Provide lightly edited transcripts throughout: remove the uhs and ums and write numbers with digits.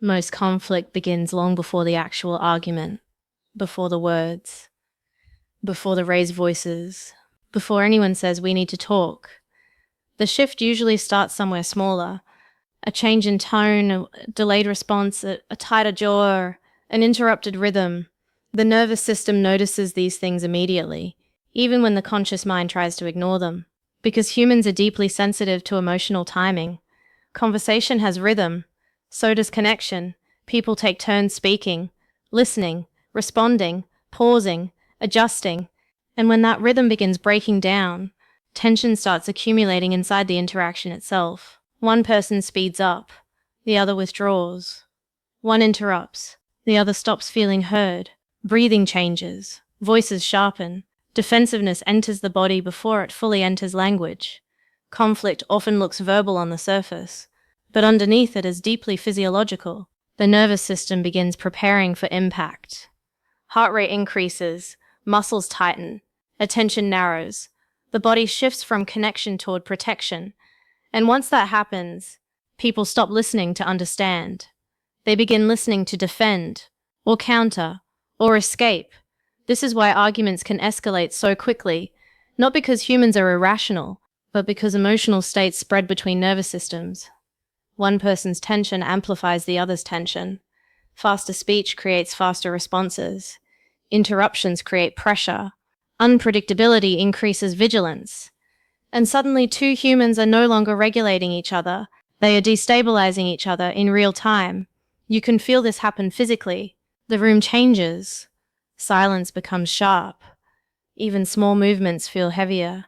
Most conflict begins long before the actual argument, before the words, before the raised voices, before anyone says we need to talk. The shift usually starts somewhere smaller. A change in tone, a delayed response, a tighter jaw, or an interrupted rhythm. The nervous system notices these things immediately, even when the conscious mind tries to ignore them. Because humans are deeply sensitive to emotional timing. Conversation has rhythm, so does connection. People take turns speaking, listening, responding, pausing, adjusting. And when that rhythm begins breaking down, tension starts accumulating inside the interaction itself. One person speeds up, the other withdraws. One interrupts, the other stops feeling heard. Breathing changes, voices sharpen, defensiveness enters the body before it fully enters language. Conflict often looks verbal on the surface, but underneath it is deeply physiological. The nervous system begins preparing for impact. Heart rate increases, muscles tighten, attention narrows. The body shifts from connection toward protection. And once that happens, people stop listening to understand. They begin listening to defend, or counter, or escape. This is why arguments can escalate so quickly, not because humans are irrational, but because emotional states spread between nervous systems. One person's tension amplifies the other's tension. Faster speech creates faster responses. Interruptions create pressure. Unpredictability increases vigilance. And suddenly, two humans are no longer regulating each other. They are destabilizing each other in real time. You can feel this happen physically. The room changes. Silence becomes sharp. Even small movements feel heavier,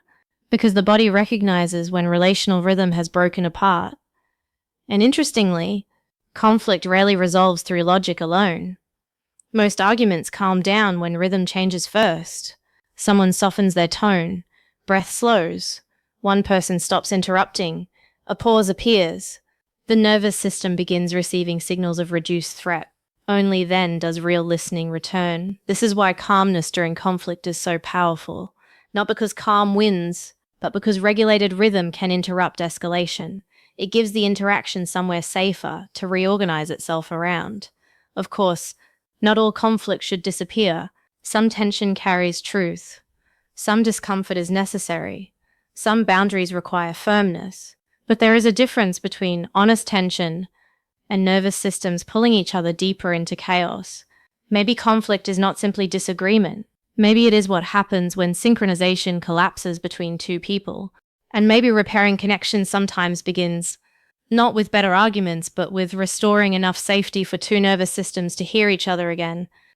because the body recognizes when relational rhythm has broken apart. And interestingly, conflict rarely resolves through logic alone. Most arguments calm down when rhythm changes first. Someone softens their tone, breath slows, one person stops interrupting, a pause appears. The nervous system begins receiving signals of reduced threat. Only then does real listening return. This is why calmness during conflict is so powerful. Not because calm wins, but because regulated rhythm can interrupt escalation. It gives the interaction somewhere safer to reorganize itself around. Of course, not all conflict should disappear. Some tension carries truth. Some discomfort is necessary. Some boundaries require firmness. But there is a difference between honest tension and nervous systems pulling each other deeper into chaos. Maybe conflict is not simply disagreement. Maybe it is what happens when synchronization collapses between two people. And maybe repairing connection sometimes begins not with better arguments, but with restoring enough safety for two nervous systems to hear each other again.